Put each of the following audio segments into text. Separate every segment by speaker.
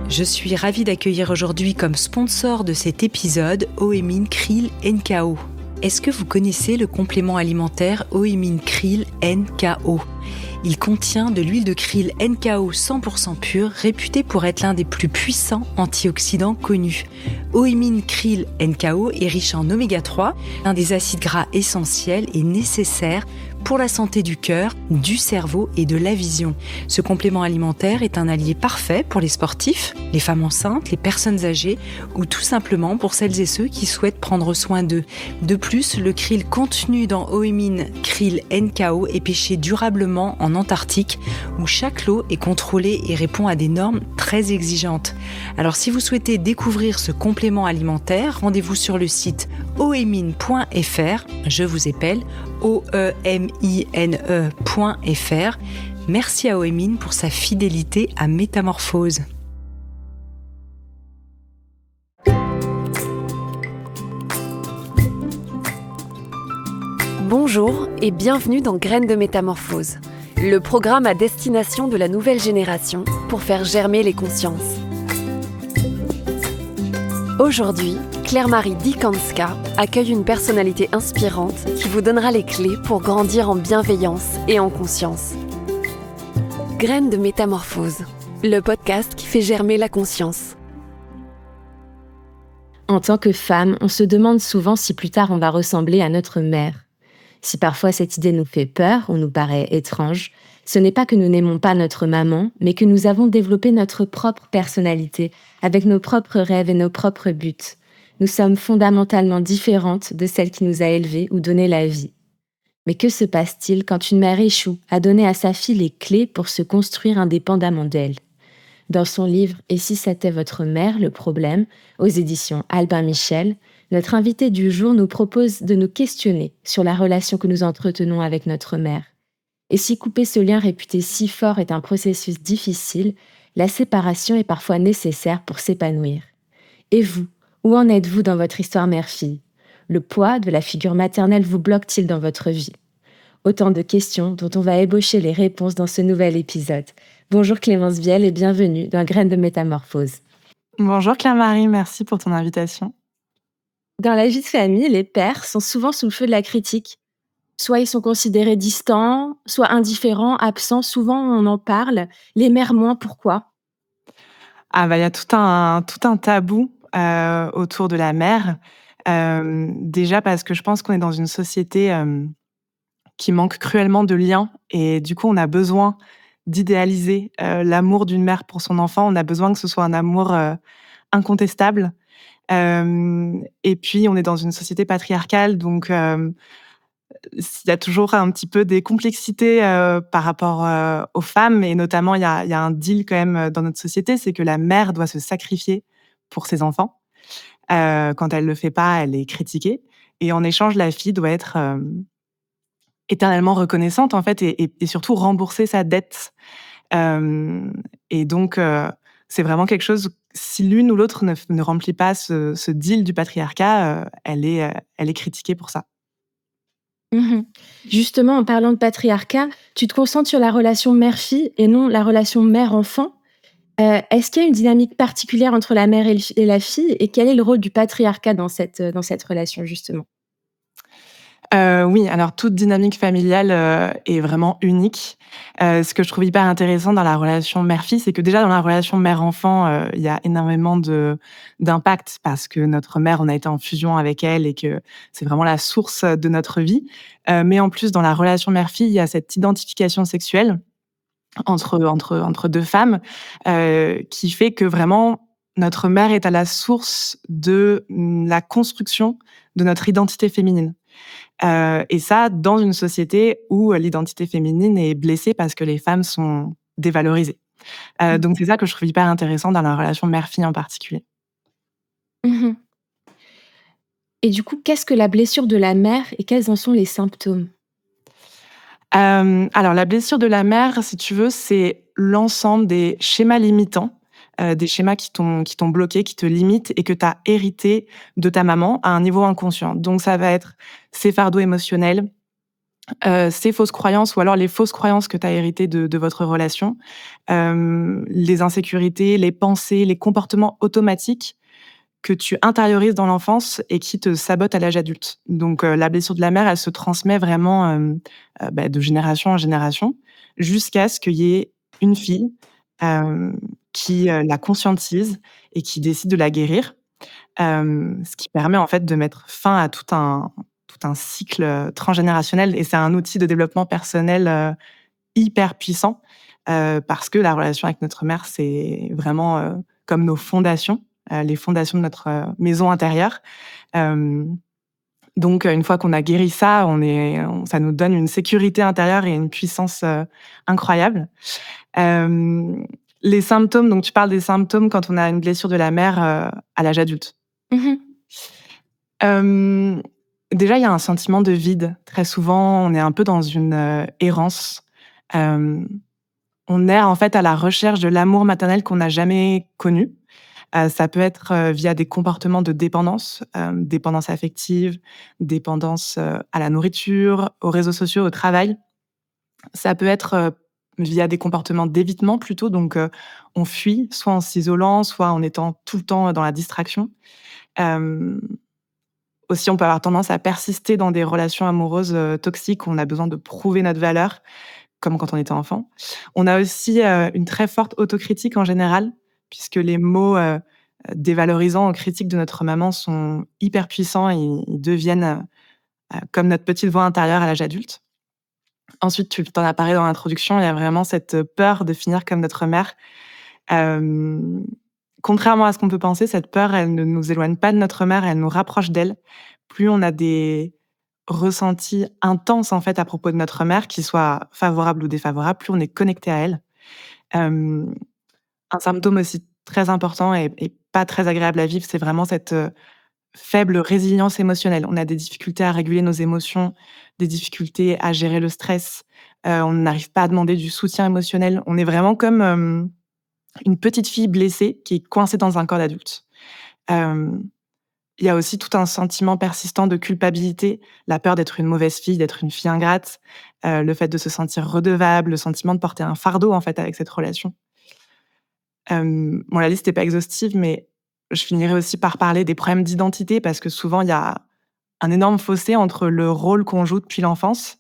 Speaker 1: Je suis ravie d'accueillir aujourd'hui comme sponsor de cet épisode Oemin Krill NKO. Est-ce que vous connaissez le complément alimentaire Oemin Krill NKO ? Il contient de l'huile de krill NKO 100% pure, réputée pour être l'un des plus puissants antioxydants connus. Oemin Krill NKO est riche en oméga 3, un des acides gras essentiels et nécessaires pour la santé du cœur, du cerveau et de la vision. Ce complément alimentaire est un allié parfait pour les sportifs, les femmes enceintes, les personnes âgées ou tout simplement pour celles et ceux qui souhaitent prendre soin d'eux. De plus, le krill contenu dans Oemin Krill NKO est pêché durablement en Antarctique où chaque lot est contrôlé et répond à des normes très exigeantes. Alors si vous souhaitez découvrir ce complément alimentaire, rendez-vous sur le site oemin.fr, je vous appelle oemine.fr. Merci à Oemin pour sa fidélité à Métamorphose.
Speaker 2: Bonjour et bienvenue dans Graines de Métamorphose, le programme à destination de la nouvelle génération pour faire germer les consciences. Aujourd'hui, Claire-Marie Dikanska accueille une personnalité inspirante qui vous donnera les clés pour grandir en bienveillance et en conscience. Graines de Métamorphose, le podcast qui fait germer la conscience.
Speaker 3: En tant que femme, on se demande souvent si plus tard on va ressembler à notre mère. Si parfois cette idée nous fait peur ou nous paraît étrange, ce n'est pas que nous n'aimons pas notre maman, mais que nous avons développé notre propre personnalité, avec nos propres rêves et nos propres buts. Nous sommes fondamentalement différentes de celle qui nous a élevés ou donné la vie. Mais que se passe-t-il quand une mère échoue à donner à sa fille les clés pour se construire indépendamment d'elle ? Dans son livre « Et si c'était votre mère, le problème ?» aux éditions Albin Michel, notre invité du jour nous propose de nous questionner sur la relation que nous entretenons avec notre mère. Et si couper ce lien réputé si fort est un processus difficile, la séparation est parfois nécessaire pour s'épanouir. Et vous, où en êtes-vous dans votre histoire mère-fille ? Le poids de la figure maternelle vous bloque-t-il dans votre vie ? Autant de questions dont on va ébaucher les réponses dans ce nouvel épisode. Bonjour Clémence Viel et bienvenue dans Graines de Métamorphose.
Speaker 4: Bonjour Claire-Marie, merci pour ton invitation.
Speaker 3: Dans la vie de famille, les pères sont souvent sous le feu de la critique. Soit ils sont considérés distants, soit indifférents, absents. Souvent, on en parle. Les mères moins, pourquoi ?
Speaker 4: Il y a tout un tabou autour de la mère. Déjà parce que je pense qu'on est dans une société qui manque cruellement de liens. Et du coup, on a besoin d'idéaliser l'amour d'une mère pour son enfant. On a besoin que ce soit un amour incontestable. Et puis, on est dans une société patriarcale, donc il y a toujours un petit peu des complexités par rapport aux femmes, et notamment il y a un deal quand même dans notre société, c'est que la mère doit se sacrifier pour ses enfants. Quand elle le fait pas, elle est critiquée, et en échange, la fille doit être éternellement reconnaissante en fait, et surtout rembourser sa dette. Et donc c'est vraiment quelque chose. Si l'une ou l'autre ne remplit pas ce deal du patriarcat, elle est critiquée pour ça.
Speaker 3: Justement, en parlant de patriarcat, tu te concentres sur la relation mère-fille et non la relation mère-enfant. Est-ce qu'il y a une dynamique particulière entre la mère et la fille, et quel est le rôle du patriarcat dans cette relation, justement ?
Speaker 4: Oui, alors toute dynamique familiale est vraiment unique. Ce que je trouve hyper intéressant dans la relation mère-fille, c'est que déjà dans la relation mère-enfant, il y a énormément d'impact parce que notre mère, on a été en fusion avec elle et que c'est vraiment la source de notre vie. Mais en plus, dans la relation mère-fille, il y a cette identification sexuelle entre deux femmes qui fait que vraiment notre mère est à la source de la construction de notre identité féminine. Et ça, dans une société où l'identité féminine est blessée parce que les femmes sont dévalorisées. Donc c'est ça que je trouve hyper intéressant dans la relation mère-fille en particulier.
Speaker 3: Et du coup, qu'est-ce que la blessure de la mère et quels en sont les symptômes ?
Speaker 4: Alors la blessure de la mère, si tu veux, c'est l'ensemble des schémas limitants, des schémas qui t'ont bloqué, qui te limitent et que tu as hérité de ta maman à un niveau inconscient. Donc ça va être ces fardeaux émotionnels, ces fausses croyances ou alors les fausses croyances que tu as héritées de votre relation, les insécurités, les pensées, les comportements automatiques que tu intériorises dans l'enfance et qui te sabotent à l'âge adulte. Donc, la blessure de la mère, elle se transmet vraiment, de génération en génération jusqu'à ce qu'il y ait une fille, qui, la conscientise et qui décide de la guérir. Ce qui permet en fait de mettre fin à tout un cycle, transgénérationnel et c'est un outil de développement personnel, hyper puissant, parce que la relation avec notre mère, c'est vraiment, comme nos fondations, les fondations de notre, maison intérieure. Hem, donc, une fois qu'on a guéri ça, ça nous donne une sécurité intérieure et une puissance, incroyable. Hem, les symptômes, donc tu parles des symptômes quand on a une blessure de la mère, à l'âge adulte?
Speaker 3: Mmh.
Speaker 4: Hem, déjà, il y a un sentiment de vide. Très souvent, on est un peu dans une, errance. Hem, on erre, en fait, à la recherche de l'amour maternel qu'on n'a jamais connu. Ça peut être, via des comportements de dépendance, dépendance affective, dépendance, à la nourriture, aux réseaux sociaux, au travail. Ça peut être, via des comportements d'évitement plutôt, donc on fuit, soit en s'isolant, soit en étant tout le temps dans la distraction. Hem Aussi, on peut avoir tendance à persister dans des relations amoureuses, toxiques où on a besoin de prouver notre valeur, comme quand on était enfant. On a aussi, une très forte autocritique en général, puisque les mots, dévalorisants ou critiques de notre maman sont hyper puissants et ils deviennent, comme notre petite voix intérieure à l'âge adulte. Ensuite, tu t'en as parlé dans l'introduction, il y a vraiment cette peur de finir comme notre mère. Hem, Contrairement à ce qu'on peut penser, cette peur, elle ne nous éloigne pas de notre mère, elle nous rapproche d'elle. Plus on a des ressentis intenses, en fait, à propos de notre mère, qu'ils soient favorables ou défavorables, plus on est connecté à elle. Hem, un symptôme aussi très important et pas très agréable à vivre, c'est vraiment cette, faible résilience émotionnelle. On a des difficultés à réguler nos émotions, des difficultés à gérer le stress, on n'arrive pas à demander du soutien émotionnel. On est vraiment comme, une petite fille blessée qui est coincée dans un corps d'adulte. Hem, il y a aussi tout un sentiment persistant de culpabilité, la peur d'être une mauvaise fille, d'être une fille ingrate, le fait de se sentir redevable, le sentiment de porter un fardeau, en fait, avec cette relation. Bon, la liste n'est pas exhaustive, mais je finirai aussi par parler des problèmes d'identité parce que souvent, il y a un énorme fossé entre le rôle qu'on joue depuis l'enfance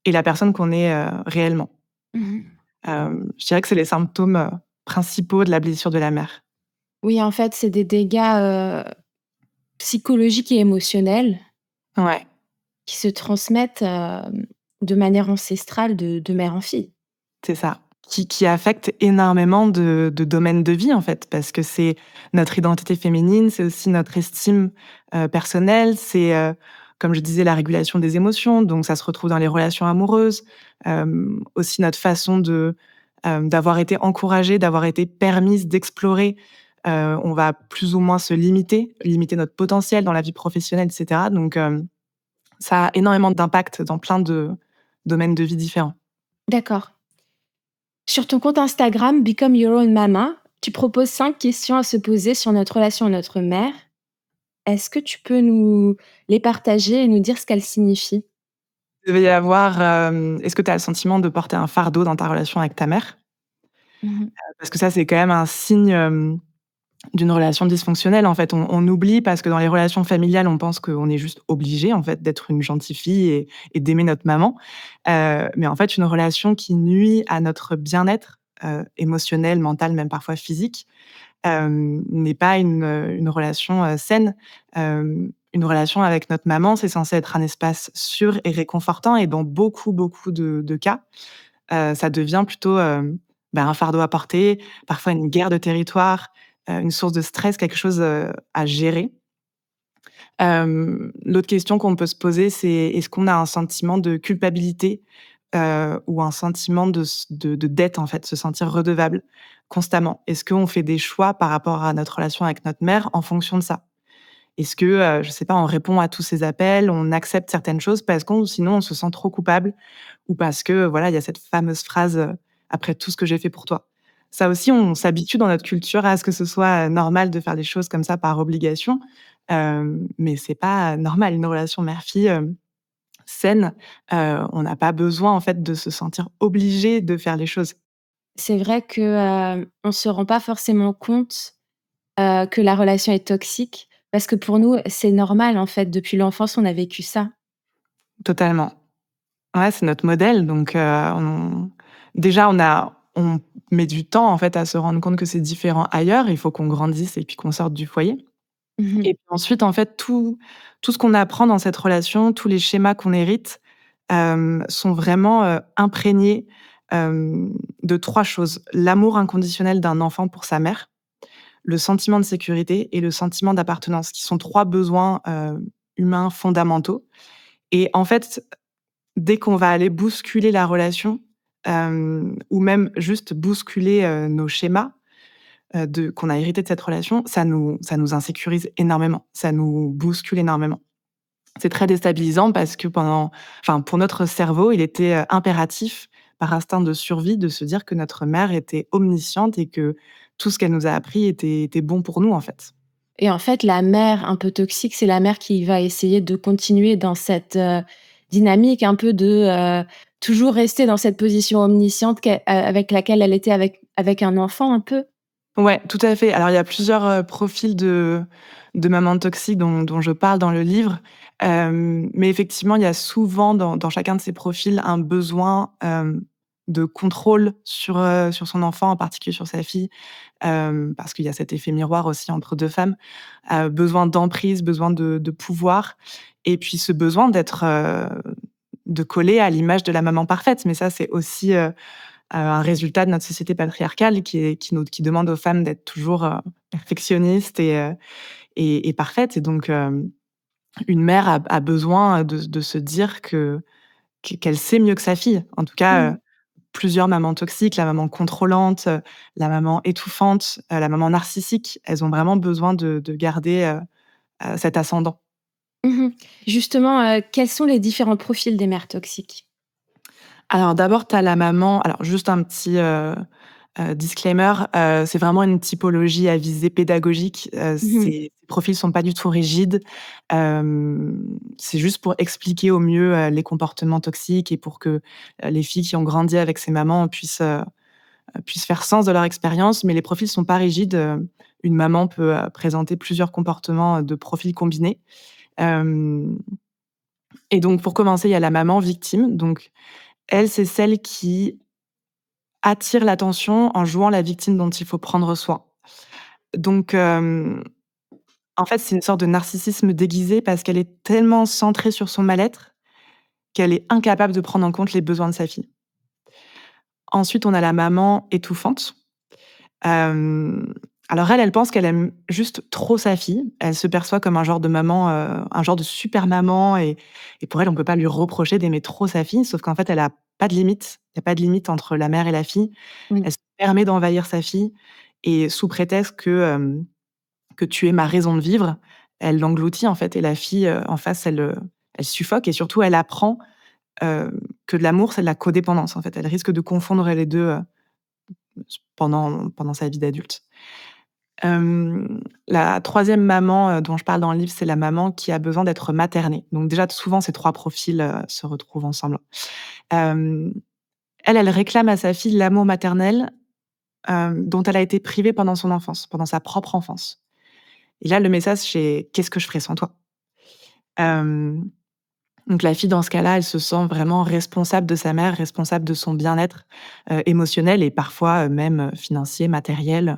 Speaker 4: et la personne qu'on est, réellement.
Speaker 3: Mmh.
Speaker 4: Je dirais que c'est les symptômes, principaux de la blessure de la mère.
Speaker 3: Oui, en fait, c'est des dégâts, psychologiques et émotionnels
Speaker 4: Ouais.
Speaker 3: qui se transmettent, de manière ancestrale de mère en fille.
Speaker 4: C'est ça. Qui affecte énormément de domaines de vie, en fait, parce que c'est notre identité féminine, c'est aussi notre estime, personnelle, c'est, comme je disais, la régulation des émotions, donc ça se retrouve dans les relations amoureuses, aussi notre façon d'avoir été encouragée, d'avoir été permise d'explorer, on va plus ou moins se limiter notre potentiel dans la vie professionnelle et cetera, donc ça a énormément d'impact dans plein de domaines de vie différents.
Speaker 3: D'accord. Sur ton compte Instagram Become Your Own Mama, tu proposes 5 questions à se poser sur notre relation à notre mère. Est-ce que tu peux nous les partager et nous dire ce qu'elles signifient?
Speaker 4: Il devait y avoir, est-ce que tu as le sentiment de porter un fardeau dans ta relation avec ta mère?
Speaker 3: Mmh.
Speaker 4: Parce que ça, c'est quand même un signe, d'une relation dysfonctionnelle, en fait. On oublie parce que dans les relations familiales, on pense qu'on est juste obligé, en fait, d'être une gentille fille et d'aimer notre maman. Mais en fait, une relation qui nuit à notre bien-être, émotionnel, mental, même parfois physique, n'est pas une relation, saine. Une relation avec notre maman, c'est censé être un espace sûr et réconfortant et dans beaucoup, beaucoup de cas, ça devient plutôt, un fardeau à porter, parfois une guerre de territoire, une source de stress, quelque chose, à gérer. L'autre question qu'on peut se poser, c'est est-ce qu'on a un sentiment de culpabilité, ou un sentiment de dette, en fait, se sentir redevable constamment? Est-ce qu'on fait des choix par rapport à notre relation avec notre mère en fonction de ça? Est-ce que, je sais pas, on répond à tous ces appels, on accepte certaines choses parce qu'on sinon on se sent trop coupable ou parce que, voilà, il y a cette fameuse phrase, «Après tout ce que j'ai fait pour toi». Ça aussi, on s'habitue dans notre culture à ce que ce soit, normal de faire les choses comme ça par obligation, mais c'est pas normal. Une relation mère-fille, saine, on n'a pas besoin, en fait, de se sentir obligé de faire les choses.
Speaker 3: C'est vrai que, on se rend pas forcément compte, que la relation est toxique parce que pour nous, c'est normal, en fait. Depuis l'enfance, on a vécu ça.
Speaker 4: Totalement. Ouais, c'est notre modèle, donc on déjà, on met du temps, en fait, à se rendre compte que c'est différent ailleurs. Il faut qu'on grandisse et puis qu'on sorte du foyer.
Speaker 3: Mmh.
Speaker 4: Et puis ensuite, en fait, tout ce qu'on apprend dans cette relation, tous les schémas qu'on hérite, sont vraiment, imprégnés, de 3 choses: l'amour inconditionnel d'un enfant pour sa mère, le sentiment de sécurité et le sentiment d'appartenance, qui sont 3 besoins, humains fondamentaux. Et en fait, dès qu'on va aller bousculer la relation, ou même juste bousculer, nos schémas, de qu'on a hérité de cette relation, ça nous insécurise énormément, ça nous bouscule énormément. C'est très déstabilisant parce que pour notre cerveau, il était, impératif, par instinct de survie, de se dire que notre mère était omnisciente et que tout ce qu'elle nous a appris était bon pour nous, en fait.
Speaker 3: Et en fait, la mère un peu toxique, c'est la mère qui va essayer de continuer dans cette, dynamique un peu de, toujours rester dans cette position omnisciente avec laquelle elle était avec un enfant un peu?
Speaker 4: Ouais, tout à fait. Alors, il y a plusieurs, profils de mamans toxiques dont je parle dans le livre. Mais effectivement, il y a souvent dans chacun de ces profils un besoin, de contrôle sur son enfant, en particulier sur sa fille, parce qu'il y a cet effet miroir aussi entre 2 femmes. Besoin d'emprise, besoin de pouvoir et puis ce besoin de coller à l'image de la maman parfaite. Mais ça, c'est aussi, un résultat de notre société patriarcale qui demande aux femmes d'être toujours, perfectionnistes et parfaites. Et donc une mère a besoin de se dire qu'elle sait mieux que sa fille. En tout cas,
Speaker 3: Mmh.
Speaker 4: plusieurs mamans toxiques, la maman contrôlante, la maman étouffante, la maman narcissique, elles ont vraiment besoin de garder, cet ascendant.
Speaker 3: Mmh. Justement, quels sont les différents profils des mères toxiques?
Speaker 4: Alors d'abord, tu as la maman, alors juste un petit, disclaimer, c'est vraiment une typologie à visée pédagogique,
Speaker 3: Mmh.
Speaker 4: ces profils sont pas du tout rigides. C'est juste pour expliquer au mieux, les comportements toxiques et pour que, les filles qui ont grandi avec ces mamans puissent faire sens de leur expérience. Mais les profils sont pas rigides, une maman peut, présenter plusieurs comportements, de profils combinés. Hem et donc pour commencer, il y a la maman victime. Donc elle, c'est celle qui attire l'attention en jouant la victime dont il faut prendre soin. Donc, en fait, c'est une sorte de narcissisme déguisé parce qu'elle est tellement centrée sur son mal-être qu'elle est incapable de prendre en compte les besoins de sa fille. Ensuite, on a la maman étouffante. Hem, alors elle pense qu'elle aime juste trop sa fille. Elle se perçoit comme un genre de maman, un genre de super maman et pour elle, on peut pas lui reprocher d'aimer trop sa fille, sauf qu'en fait, elle a pas de limite. Il y a pas de limite entre la mère et la fille.
Speaker 3: Oui.
Speaker 4: Elle se permet d'envahir sa fille et sous prétexte que tu es ma raison de vivre, elle l'engloutit, en fait. Et la fille, en face, elle suffoque et surtout elle apprend, que de l'amour, c'est de la codépendance, en fait. Elle risque de confondre les 2 pendant sa vie d'adulte. La troisième maman, dont je parle dans le livre, c'est la maman qui a besoin d'être maternée. Donc déjà, souvent, ces 3 profils, se retrouvent ensemble. Hem, elle réclame à sa fille l'amour maternel, dont elle a été privée pendant son enfance, pendant sa propre enfance. Et là, le message, c'est: «Qu'est-ce que je ferais sans toi?» Hem, donc la fille, dans ce cas-là, elle se sent vraiment responsable de sa mère, responsable de son bien-être, émotionnel et parfois, même, financier, matériel,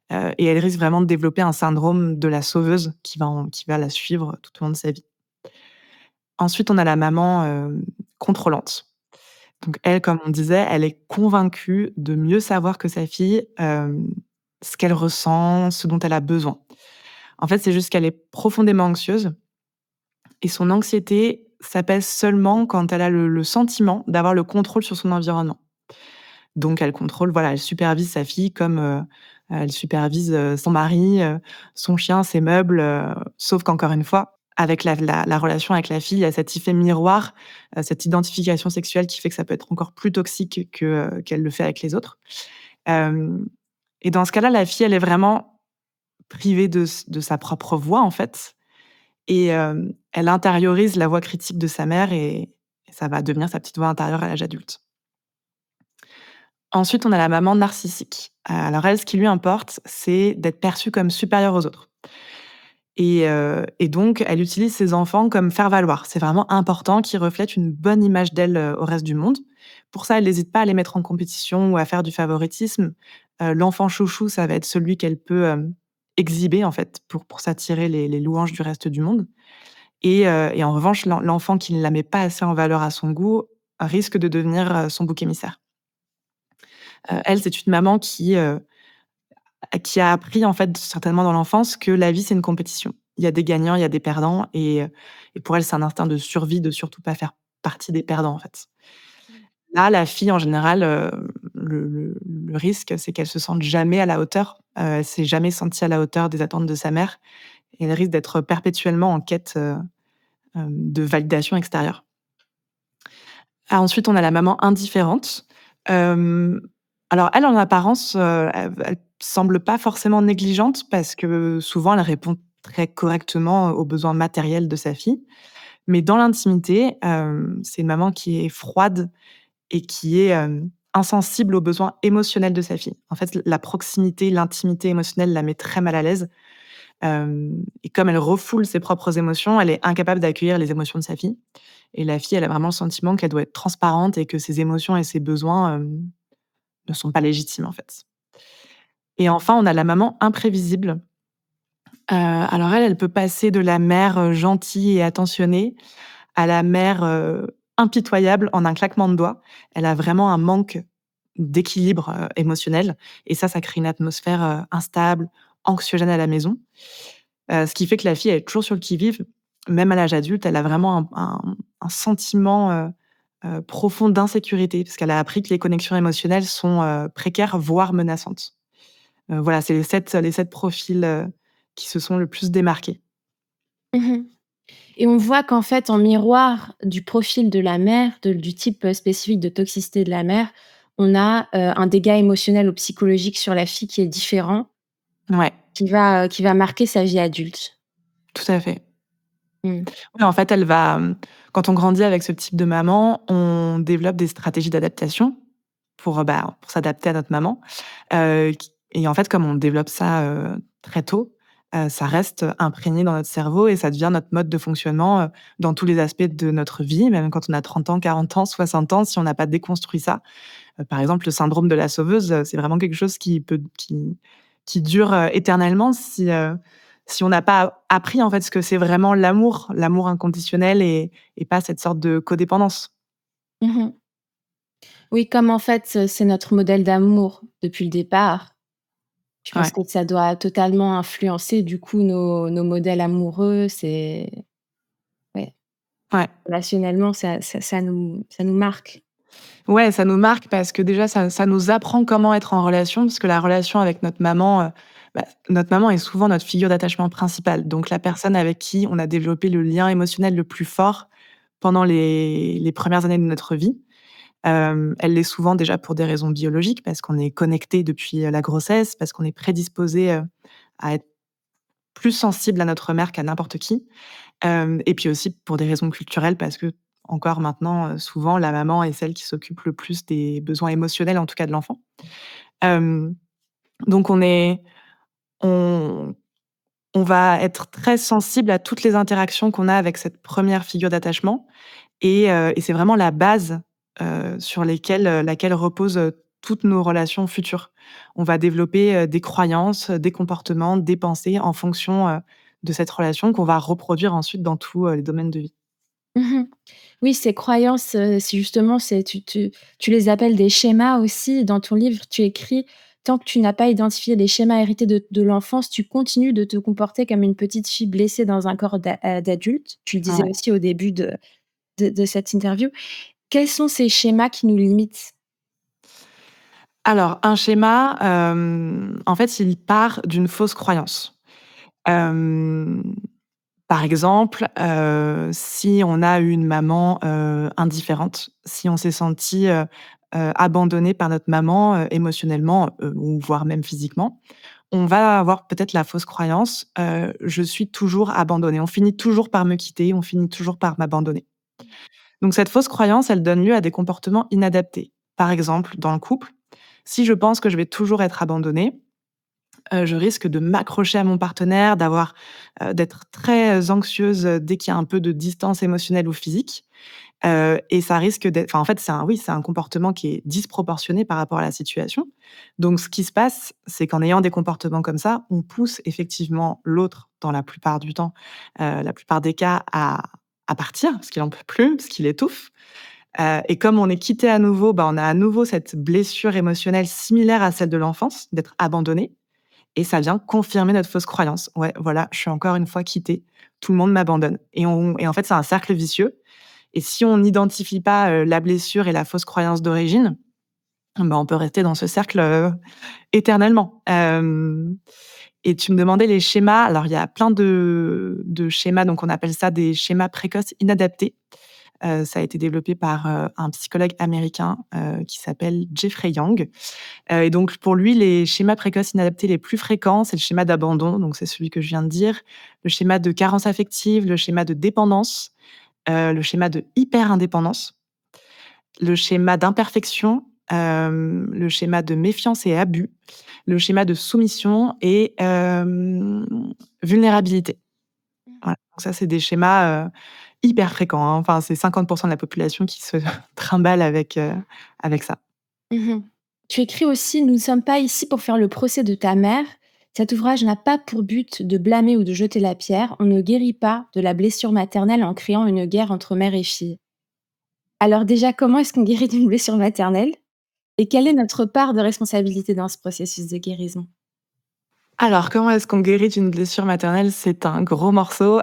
Speaker 4: et elle risque vraiment de développer un syndrome de la sauveuse qui va la suivre tout au long de sa vie. Ensuite, on a la maman, contrôlante. Donc elle, comme on disait, elle est convaincue de mieux savoir que sa fille, ce qu'elle ressent, ce dont elle a besoin. En fait, c'est juste qu'elle est profondément anxieuse et son anxiété s'apaise seulement quand elle a le sentiment d'avoir le contrôle sur son environnement. Donc elle contrôle, voilà, elle supervise sa fille comme, elle supervise, son mari, son chien, ses meubles, sauf qu'encore une fois, avec la relation avec la fille, il y a cet effet miroir, cette identification sexuelle qui fait que ça peut être encore plus toxique qu'elle le fait avec les autres. Hem et dans ce cas-là, la fille, elle est vraiment privée de sa propre voix, en fait. Et elle intériorise la voix critique de sa mère et ça va devenir sa petite voix intérieure à l'âge adulte. Ensuite, on a la maman narcissique. Alors elle, ce qui lui importe, c'est d'être perçue comme supérieure aux autres. Et donc, elle utilise ses enfants comme faire-valoir. C'est vraiment important qu'ils reflètent une bonne image d'elle, au reste du monde. Pour ça, elle n'hésite pas à les mettre en compétition ou à faire du favoritisme. L'enfant chouchou, ça va être celui qu'elle peut, exhiber, en fait, pour s'attirer les louanges du reste du monde. Et en revanche, l'enfant qui ne la met pas assez en valeur à son goût risque de devenir, son bouc émissaire. Elle, c'est une maman qui a appris, en fait, certainement dans l'enfance, que la vie, c'est une compétition. Il y a des gagnants, il y a des perdants et pour elle, c'est un instinct de survie de surtout pas faire partie des perdants, en fait. Là, la fille, en général, le risque, c'est qu'elle se sente jamais à la hauteur. Elle s'est jamais sentie à la hauteur des attentes de sa mère et elle risque d'être perpétuellement en quête, de validation extérieure. Ah, ensuite, on a la maman indifférente. Hem, alors elle, en apparence, elle semble pas forcément négligente parce que souvent elle répond très correctement aux besoins matériels de sa fille. Mais dans l'intimité, c'est une maman qui est froide et qui est, insensible aux besoins émotionnels de sa fille. En fait, la proximité, l'intimité émotionnelle la met très mal à l'aise. Et comme elle refoule ses propres émotions, elle est incapable d'accueillir les émotions de sa fille. Et la fille, elle a vraiment le sentiment qu'elle doit être transparente et que ses émotions et ses besoins, ne sont pas légitimes, en fait. Et enfin, on a la maman imprévisible. Alors elle, elle peut passer de la mère, gentille et attentionnée à la mère, impitoyable en un claquement de doigts. Elle a vraiment un manque d'équilibre, émotionnel et ça crée une atmosphère, instable, anxiogène à la maison. Ce qui fait que la fille, elle est toujours sur le qui-vive, même à l'âge adulte, elle a vraiment un sentiment, profond d'insécurité, parce qu'elle a appris que les connexions émotionnelles sont, précaires, voire menaçantes. Voilà, c'est les sept profils, qui se sont le plus démarqués.
Speaker 3: Mmh. Et on voit qu'en fait, en miroir du profil de la mère, du type, spécifique de toxicité de la mère, on a, un dégât émotionnel ou psychologique sur la fille qui est différent,
Speaker 4: Ouais,
Speaker 3: qui va marquer sa vie adulte.
Speaker 4: tout à fait.
Speaker 3: Mmh.
Speaker 4: Oui, en fait, quand on grandit avec ce type de maman, on développe des stratégies d'adaptation pour s'adapter à notre maman. Et en fait, comme on développe ça, très tôt, ça reste imprégné dans notre cerveau et ça devient notre mode de fonctionnement, dans tous les aspects de notre vie, même quand on a 30 ans, 40 ans, 60 ans, si on n'a pas déconstruit ça. Par exemple, le syndrome de la sauveuse, c'est vraiment quelque chose qui dure, éternellement si on n'a pas appris, en fait, ce que c'est vraiment l'amour inconditionnel et pas cette sorte de codépendance.
Speaker 3: Mmh. Oui, comme en fait, c'est notre modèle d'amour depuis le départ, je pense
Speaker 4: Ouais,
Speaker 3: que ça doit totalement influencer du coup nos modèles amoureux. C'est ouais,
Speaker 4: ouais.
Speaker 3: relationnellement, ça nous marque.
Speaker 4: Ouais, ça nous marque parce que déjà ça nous apprend comment être en relation, parce que la relation avec notre maman est souvent notre figure d'attachement principale. Donc la personne avec qui on a développé le lien émotionnel le plus fort pendant les premières années de notre vie. Elle l'est souvent déjà pour des raisons biologiques, parce qu'on est connecté depuis, la grossesse, parce qu'on est prédisposé à être plus sensible à notre mère qu'à n'importe qui. Et puis aussi pour des raisons culturelles, parce que encore maintenant, souvent la maman est celle qui s'occupe le plus des besoins émotionnels, en tout cas de l'enfant. Hem, donc on on va être très sensible à toutes les interactions qu'on a avec cette première figure d'attachement et c'est vraiment la base, sur laquelle reposent, toutes nos relations futures. On va développer, des croyances, des comportements, des pensées en fonction, de cette relation qu'on va reproduire ensuite dans tous, les domaines de vie.
Speaker 3: Mmh. Oui, ces croyances, c'est justement, tu les appelles des schémas aussi. Dans ton livre, tu écris: «Tant que tu n'as pas identifié les schémas hérités de l'enfance, tu continues de te comporter comme une petite fille blessée dans un corps d'adulte». Tu le disais
Speaker 4: Ouais.
Speaker 3: aussi au début de cette interview. Quels sont ces schémas qui nous limitent?
Speaker 4: Alors un schéma, en fait, il part d'une fausse croyance. Hem, Par exemple, si on a eu une maman, indifférente, si on s'est senti, abandonnés par notre maman, émotionnellement, ou voire même physiquement, on va avoir peut-être la fausse croyance, «Je suis toujours abandonnée». On finit toujours par me quitter, on finit toujours par m'abandonner. Donc cette fausse croyance, elle donne lieu à des comportements inadaptés. Par exemple, dans le couple, si je pense que je vais toujours être abandonnée, je risque de m'accrocher à mon partenaire, d'être très anxieuse, dès qu'il y a un peu de distance émotionnelle ou physique, et ça risque d'être enfin, en fait, c'est un comportement qui est disproportionné par rapport à la situation. Donc ce qui se passe, c'est qu'en ayant des comportements comme ça, on pousse effectivement l'autre, dans la plupart du temps, la plupart des cas, à partir parce qu'il en peut plus, parce qu'il étouffe, et comme on est quitté à nouveau, bah, on a à nouveau cette blessure émotionnelle similaire à celle de l'enfance, d'être abandonné. Et ça vient confirmer notre fausse croyance. Ouais, voilà, je suis encore une fois quittée, tout le monde m'abandonne et en fait, c'est un cercle vicieux et si on n'identifie pas, la blessure et la fausse croyance d'origine, bah, on peut rester dans ce cercle, éternellement. Et tu me demandais les schémas. Alors il y a plein de schémas, donc on appelle ça des schémas précoces inadaptés. Ça a été développé par, un psychologue américain, qui s'appelle Jeffrey Young. Et donc pour lui, les schémas précoces inadaptés les plus fréquents, c'est le schéma d'abandon, donc c'est celui que je viens de dire, le schéma de carence affective, le schéma de dépendance, le schéma de hyper-indépendance, le schéma d'imperfection, le schéma de méfiance et abus, le schéma de soumission et vulnérabilité. Voilà, donc ça, c'est des schémas, hyper fréquents, hein. Enfin, c'est 50 de la population qui se trimballe avec ça.
Speaker 5: Mmh. Tu écris aussi: «Nous ne sommes pas ici pour faire le procès de ta mère. Cet ouvrage n'a pas pour but de blâmer ou de jeter la pierre. On ne guérit pas de la blessure maternelle en créant une guerre entre mère et fille». Alors déjà, comment est-ce qu'on guérit d'une blessure maternelle? Et quelle est notre part de responsabilité dans ce processus de guérison?
Speaker 4: Alors, comment est-ce qu'on guérit d'une blessure maternelle? C'est un gros morceau.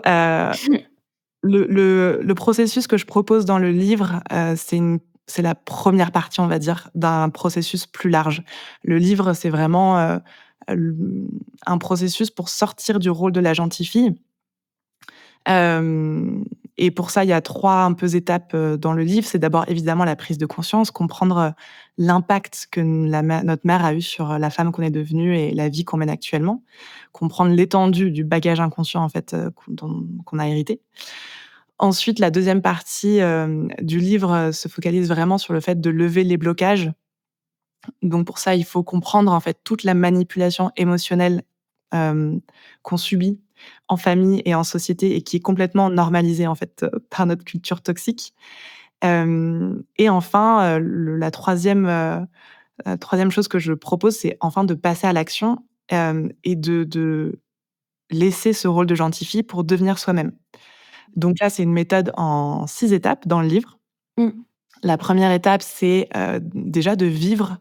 Speaker 4: Le processus que je propose dans le livre, c'est la première partie, on va dire, d'un processus plus large. Le livre, c'est vraiment, l un processus pour sortir du rôle de la gentille fille. Hem et pour ça, il y a 3 un peu étapes, dans le livre. C'est d'abord évidemment la prise de conscience, comprendre, l'impact que notre mère a eu sur, la femme qu'on est devenue et la vie qu'on mène actuellement. Comprendre l'étendue du bagage inconscient en fait, qu'on a hérité. Ensuite, la deuxième partie, du livre, se focalise vraiment sur le fait de lever les blocages. Donc pour ça, il faut comprendre en fait toute la manipulation émotionnelle, qu'on subit en famille et en société et qui est complètement normalisée en fait, par notre culture toxique. Hem et enfin, la 3e chose que je propose, c'est enfin de passer à l'action, et de laisser ce rôle de gentille fille pour devenir soi-même. Donc là, c'est une méthode en 6 étapes dans le livre.
Speaker 5: Mmh.
Speaker 4: La première étape, c'est, déjà de vivre,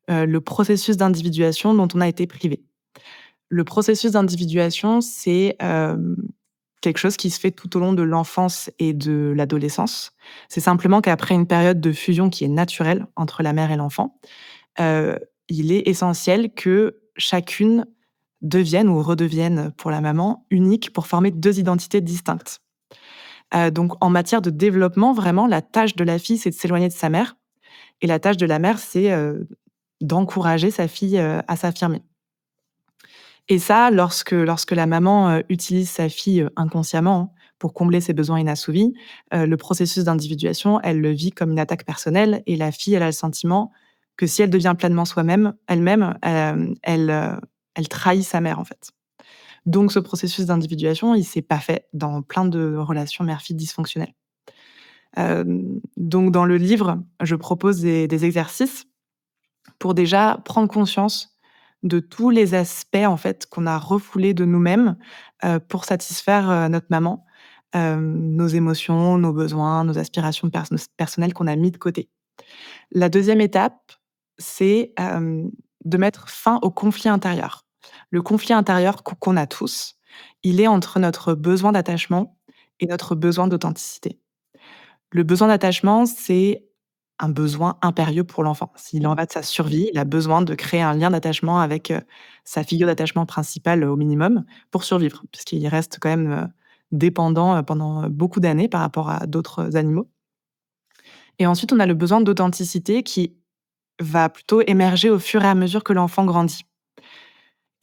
Speaker 4: le processus d'individuation dont on a été privé. Le processus d'individuation, c'est, quelque chose qui se fait tout au long de l'enfance et de l'adolescence. C'est simplement qu'après une période de fusion qui est naturelle entre la mère et l'enfant, heu, il est essentiel que chacune devienne ou redevienne pour la maman unique pour former 2 identités distinctes. Donc en matière de développement, vraiment, la tâche de la fille, c'est de s'éloigner de sa mère et la tâche de la mère, c'est, d'encourager sa fille, à s'affirmer. Et ça, lorsque la maman, utilise sa fille, inconsciemment, hein, pour combler ses besoins inassouvis, le processus d'individuation, elle le vit comme une attaque personnelle et la fille, elle a le sentiment que si elle devient pleinement elle-même, elle trahit sa mère, en fait. Donc ce processus d'individuation, il s'est pas fait dans plein de relations mère-fille dysfonctionnelles. Donc dans le livre, je propose des exercices pour déjà prendre conscience de tous les aspects, en fait, qu'on a refoulés de nous-mêmes, pour satisfaire, notre maman. Nos émotions, nos besoins, nos aspirations personnelles qu'on a mis de côté. La deuxième étape, c'est, de mettre fin au conflit intérieur. Le conflit intérieur qu'on a tous, il est entre notre besoin d'attachement et notre besoin d'authenticité. Le besoin d'attachement, c'est un besoin impérieux pour l'enfant. S'il en va de sa survie, il a besoin de créer un lien d'attachement avec, sa figure d'attachement principale, au minimum, pour survivre, puisqu'il reste quand même, dépendant, pendant, beaucoup d'années par rapport à d'autres animaux. Et ensuite, on a le besoin d'authenticité qui, va plutôt émerger au fur et à mesure que l'enfant grandit.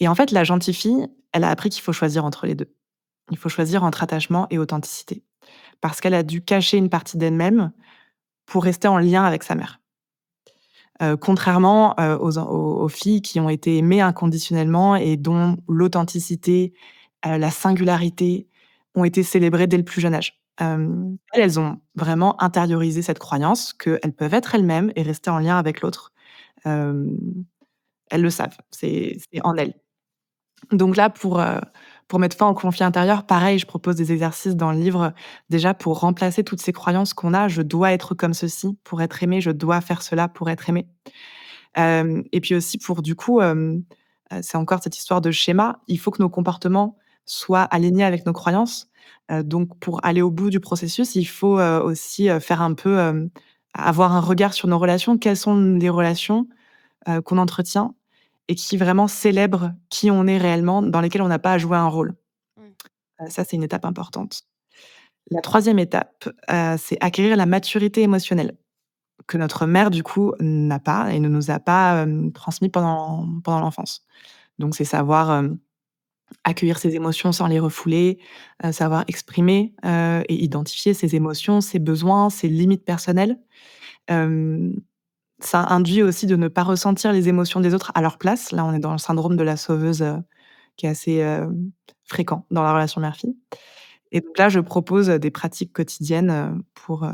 Speaker 4: Et en fait, la gentille fille, elle a appris qu'il faut choisir entre les 2. Il faut choisir entre attachement et authenticité. Parce qu'elle a dû cacher une partie d'elle-même pour rester en lien avec sa mère. Contrairement, aux filles qui ont été aimées inconditionnellement et dont l'authenticité, la singularité ont été célébrées dès le plus jeune âge. Elles ont vraiment intériorisé cette croyance qu'elles peuvent être elles-mêmes et rester en lien avec l'autre. Hem, Elles le savent, c'est en elles. Donc là, pour mettre fin au conflit intérieur, pareil, je propose des exercices dans le livre, déjà pour remplacer toutes ces croyances qu'on a: «Je dois être comme ceci pour être aimé, je dois faire cela pour être aimé». Et puis aussi pour du coup, c'est encore cette histoire de schéma, il faut que nos comportements soient alignés avec nos croyances. Donc pour aller au bout du processus, il faut, aussi, faire un peu, avoir un regard sur nos relations. Quelles sont les relations, qu'on entretient et qui vraiment célèbrent qui on est réellement, dans lesquelles on n'a pas à jouer un rôle?
Speaker 5: Mmh.
Speaker 4: Ça, c'est une étape importante. La troisième étape, c'est acquérir la maturité émotionnelle. Que notre mère, du coup, n'a pas et ne nous a pas, transmis pendant l'enfance. Donc c'est savoir, accueillir ses émotions sans les refouler, savoir exprimer, et identifier ses émotions, ses besoins, ses limites personnelles. Hem, Ça induit aussi de ne pas ressentir les émotions des autres à leur place. Là, on est dans le syndrome de la sauveuse, qui est assez, fréquent dans la relation mère-fille. Et donc là, je propose, des pratiques quotidiennes, pour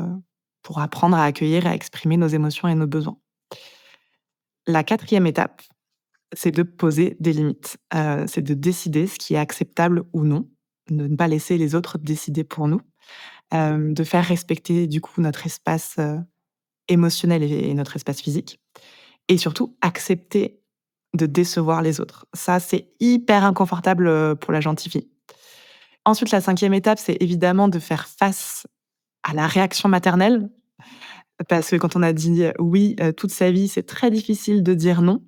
Speaker 4: apprendre à accueillir et à exprimer nos émotions et nos besoins. La quatrième étape, c'est de poser des limites. C'est de décider ce qui est acceptable ou non, de ne pas laisser les autres décider pour nous, de faire respecter du coup notre espace, émotionnel et notre espace physique et surtout accepter de décevoir les autres. Ça, c'est hyper inconfortable, pour la gentille fille. Ensuite, la cinquième étape, c'est évidemment de faire face à la réaction maternelle, parce que quand on a dit, «oui», toute sa vie, c'est très difficile de dire «non».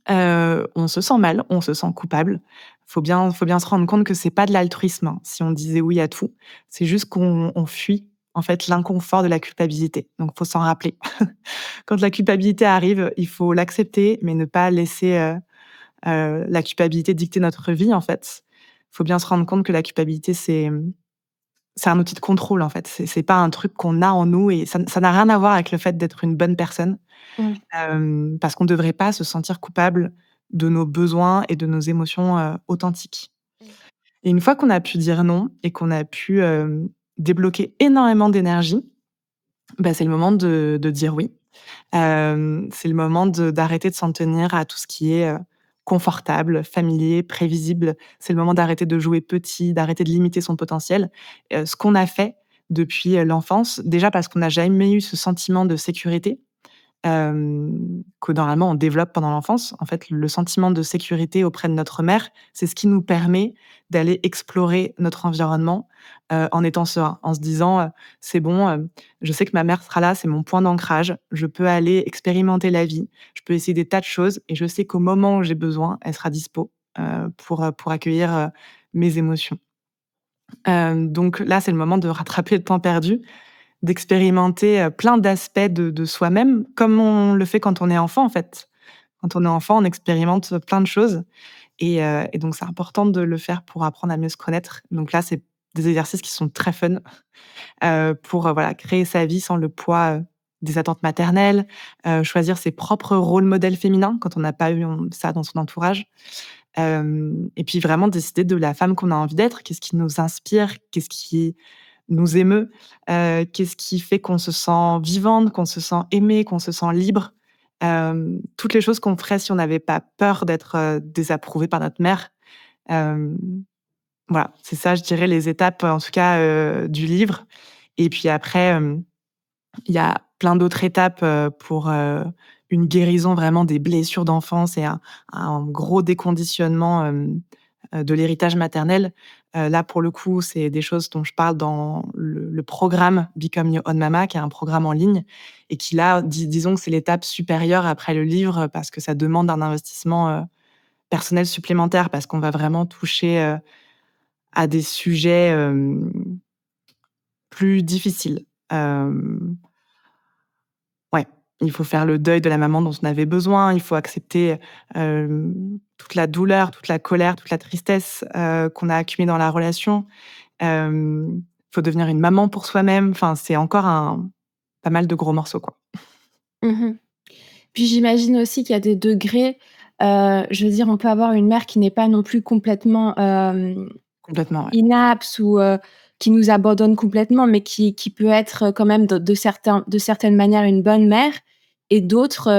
Speaker 4: On se sent mal, on se sent coupable. Faut bien se rendre compte que c'est pas de l'altruisme, hein, si on disait oui à tout. C'est juste qu'on fuit, en fait, l'inconfort de la culpabilité. Donc faut s'en rappeler. Quand la culpabilité arrive, il faut l'accepter, mais ne pas laisser, la culpabilité dicter notre vie, en fait. Faut bien se rendre compte que la culpabilité, c'est un outil de contrôle, en fait. C'est pas un truc qu'on a en nous et ça n'a rien à voir avec le fait d'être une bonne personne.
Speaker 5: Mmh.
Speaker 4: Parce qu'on ne devrait pas se sentir coupable de nos besoins et de nos émotions, authentiques.
Speaker 5: Mmh.
Speaker 4: Et une fois qu'on a pu dire non et qu'on a pu, débloquer énormément d'énergie, bah, c'est le moment de dire oui. C'est le moment d'arrêter de s'en tenir à tout ce qui est, confortable, familier, prévisible. C'est le moment d'arrêter de jouer petit, d'arrêter de limiter son potentiel. Ce qu'on a fait depuis, l'enfance, déjà parce qu'on n'a jamais eu ce sentiment de sécurité, que normalement on développe pendant l'enfance. En fait, le sentiment de sécurité auprès de notre mère, c'est ce qui nous permet d'aller explorer notre environnement, en étant serein, en se disant, «C'est bon, je sais que ma mère sera là, c'est mon point d'ancrage. Je peux aller expérimenter la vie, je peux essayer des tas de choses et je sais qu'au moment où j'ai besoin, elle sera dispo, pour accueillir, mes émotions». Donc là, c'est le moment de rattraper le temps perdu, d'expérimenter, plein d'aspects de soi-même, comme on le fait quand on est enfant, en fait. Quand on est enfant, on expérimente plein de choses et donc c'est important de le faire pour apprendre à mieux se connaître. Donc là, c'est des exercices qui sont très fun, pour, voilà, créer sa vie sans le poids, des attentes maternelles, choisir ses propres rôles modèles féminins quand on n'a pas eu ça dans son entourage. Et puis vraiment décider de la femme qu'on a envie d'être. Qu'est-ce qui nous inspire? Qu'est-ce qui nous émeut? Qu'est-ce qui fait qu'on se sent vivante, qu'on se sent aimée, qu'on se sent libre? Toutes les choses qu'on ferait si on n'avait pas peur d'être, désapprouvée par notre mère. Hem, voilà, c'est ça, je dirais les étapes, en tout cas, du livre. Et puis après, il y a plein d'autres étapes, pour, une guérison vraiment des blessures d'enfance et un gros déconditionnement, de l'héritage maternel. Là, pour le coup, c'est des choses dont je parle dans le programme Become Your Own Mama, qui est un programme en ligne et qui là, disons que c'est l'étape supérieure après le livre, parce que ça demande un investissement, personnel supplémentaire, parce qu'on va vraiment toucher, à des sujets, plus difficiles. Ouais. Il faut faire le deuil de la maman dont on avait besoin. Il faut accepter toute la douleur, toute la colère, toute la tristesse qu'on a accumulée dans la relation. Il faut devenir une maman pour soi-même. Enfin, c'est encore pas mal de gros morceaux, quoi.
Speaker 5: Mmh. Puis j'imagine aussi qu'il y a des degrés, je veux dire, on peut avoir une mère qui n'est pas non plus complètement,
Speaker 4: Complètement, ouais.
Speaker 5: inapte ou, qui nous abandonne complètement, mais qui peut être quand même de certaines manières une bonne mère et d'autres,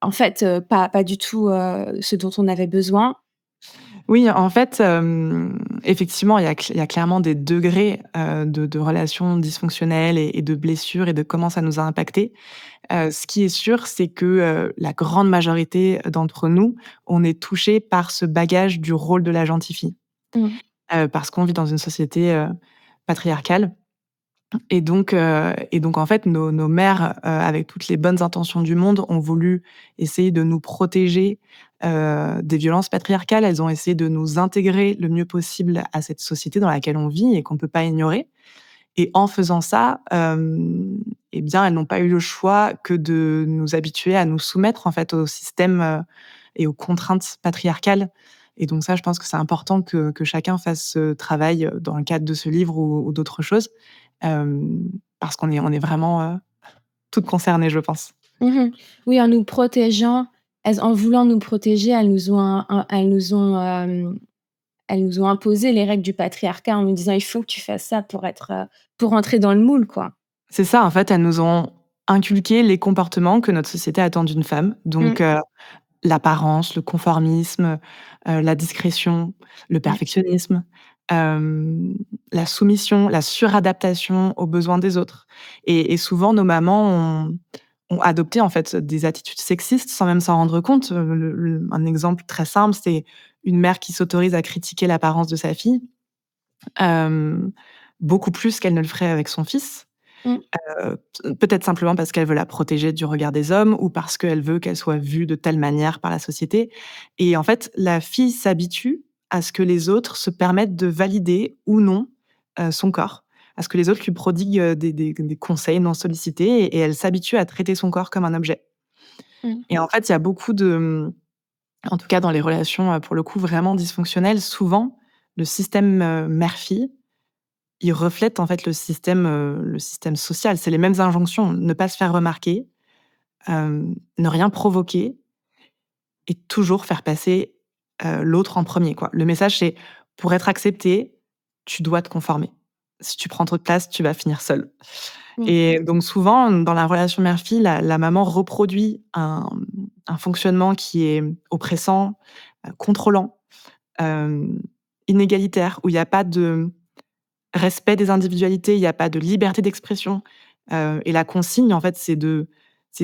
Speaker 5: en fait, pas du tout, ce dont on avait besoin.
Speaker 4: Oui, en fait, effectivement, il y a clairement des degrés, de relations dysfonctionnelles et de blessures et de comment ça nous a impactés. Ce qui est sûr, c'est que, la grande majorité d'entre nous, on est touchés par ce bagage du rôle de la gentille fille.
Speaker 5: Mmh.
Speaker 4: Parce qu'on vit dans une société, patriarcale et donc en fait, nos mères, avec toutes les bonnes intentions du monde, ont voulu essayer de nous protéger, des violences patriarcales. Elles ont essayé de nous intégrer le mieux possible à cette société dans laquelle on vit et qu'on ne peut pas ignorer. Et en faisant ça, eh bien, elles n'ont pas eu le choix que de nous habituer à nous soumettre, en fait, au système, et aux contraintes patriarcales. Et donc ça, je pense que c'est important que chacun fasse ce travail, dans le cadre de ce livre ou d'autres choses, parce qu'on est vraiment, toutes concernées, je pense.
Speaker 5: Mmh. Oui, en nous protégeant, en voulant nous protéger, elles nous ont imposé les règles du patriarcat en nous disant: «Il faut que tu fasses ça pour entrer dans le moule, quoi».
Speaker 4: C'est ça, en fait, elles nous ont inculqué les comportements que notre société attend d'une femme.
Speaker 5: Mmh.
Speaker 4: Donc, l'apparence, le conformisme, la discrétion, le
Speaker 5: Ouais.
Speaker 4: perfectionnisme, la soumission, la suradaptation aux besoins des autres. Et souvent, nos mamans ont adopté, en fait, des attitudes sexistes sans même s'en rendre compte. Un exemple très simple, c'est une mère qui s'autorise à critiquer l'apparence de sa fille, hem, beaucoup plus qu'elle ne le ferait avec son fils.
Speaker 5: Mmh.
Speaker 4: Peut-être simplement parce qu'elle veut la protéger du regard des hommes ou parce qu'elle veut qu'elle soit vue de telle manière par la société. Et en fait, la fille s'habitue à ce que les autres se permettent de valider ou non, son corps, à ce que les autres lui prodiguent, des conseils non sollicités et elle s'habitue à traiter son corps comme un objet.
Speaker 5: Mmh.
Speaker 4: Et en fait, il y a beaucoup en tout cas dans les relations, pour le coup vraiment dysfonctionnelles, souvent le système, mère-fille, il reflète en fait le système social. C'est les mêmes injonctions, ne pas se faire remarquer, ne rien provoquer et toujours faire passer, l'autre en premier quoi. Le message c'est: «Pour être accepté, tu dois te conformer. Si tu prends trop de place, tu vas finir seule».
Speaker 5: Mmh.
Speaker 4: Et donc souvent, dans la relation mère-fille, la maman reproduit un fonctionnement qui est oppressant, contrôlant, hem, inégalitaire, où il y a pas de respect des individualités, il y a pas de liberté d'expression, et la consigne, en fait, c'est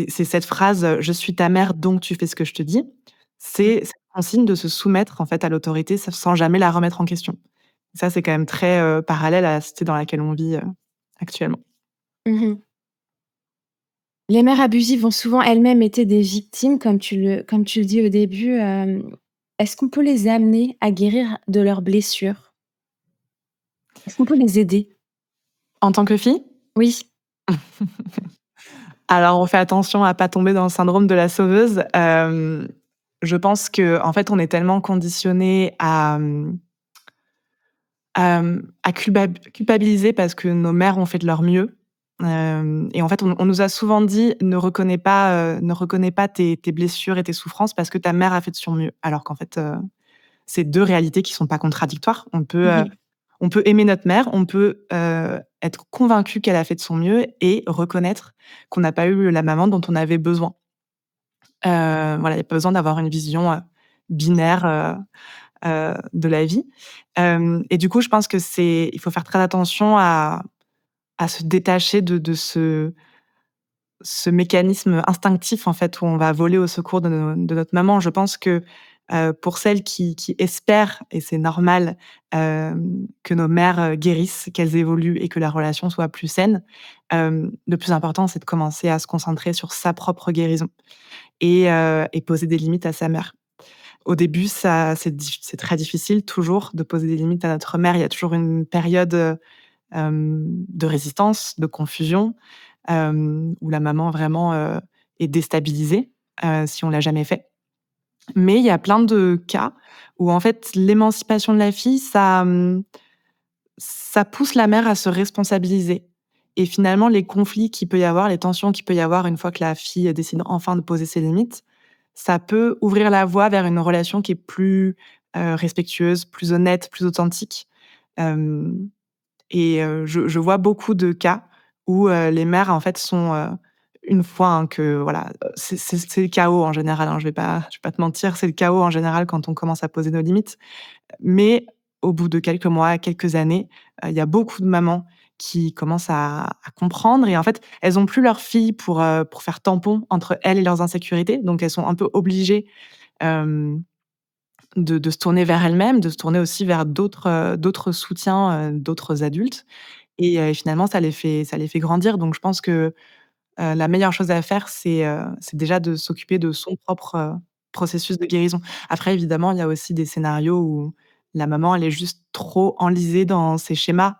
Speaker 4: cette phrase, «Je suis ta mère, donc tu fais ce que je te dis». C'est cette consigne de se soumettre, en fait, à l'autorité sans jamais la remettre en question. Ça, c'est quand même très, parallèle à la société dans laquelle on vit, actuellement.
Speaker 5: Mmh. Les mères abusives ont souvent elles-mêmes été des victimes, comme tu le dis au début. Est-ce qu'on peut les amener à guérir de leurs blessures? Est-ce qu'on peut les aider?
Speaker 4: En tant que fille,
Speaker 5: Oui.
Speaker 4: alors on fait attention à pas tomber dans le syndrome de la sauveuse. Je pense qu'en fait, on est tellement conditionnés à culpabiliser parce que nos mères ont fait de leur mieux. Et en fait, on nous a souvent dit: Ne reconnais pas tes blessures et tes souffrances parce que ta mère a fait de son mieux». Alors qu'en fait, c'est 2 réalités qui sont pas contradictoires.
Speaker 5: Mmh.
Speaker 4: On peut aimer notre mère, on peut, être convaincu qu'elle a fait de son mieux et reconnaître qu'on n'a pas eu la maman dont on avait besoin. Voilà, il y a pas besoin d'avoir une vision, binaire, de la vie. Et du coup, je pense que il faut faire très attention à se détacher de ce mécanisme instinctif, en fait, où on va voler au secours de notre maman. Je pense que, pour celles qui espèrent, et c'est normal, que nos mères, guérissent, qu'elles évoluent et que la relation soit plus saine, le plus important, c'est de commencer à se concentrer sur sa propre guérison et poser des limites à sa mère. Au début, ça c'est très difficile toujours de poser des limites à notre mère. Il y a toujours une période, de résistance, de confusion, où la maman vraiment, est déstabilisée, si on l'a jamais fait. Mais il y a plein de cas où en fait l'émancipation de la fille, ça pousse la mère à se responsabiliser et finalement les conflits qu'il peut y avoir, les tensions qu'il peut y avoir une fois que la fille décide enfin de poser ses limites, ça peut ouvrir la voie vers une relation qui est plus, respectueuse, plus honnête, plus authentique. Hem je vois beaucoup de cas où, les mères en fait sont, une fois, hein, que voilà, c'est le chaos en général, hein, je vais pas te mentir, c'est le chaos en général quand on commence à poser nos limites. Mais au bout de quelques mois, quelques années, il y a beaucoup de mamans qui commencent à comprendre et en fait, elles ont plus leur fille pour faire tampon entre elles et leurs insécurités. Donc elles sont un peu obligées, hem, de se tourner vers elles-mêmes, de se tourner aussi vers d'autres soutiens, d'autres adultes et finalement ça les fait grandir. Donc je pense que, la meilleure chose à faire, c'est déjà de s'occuper de son propre, processus de guérison. Après évidemment, il y a aussi des scénarios où la maman, elle est juste trop enlisée dans ses schémas,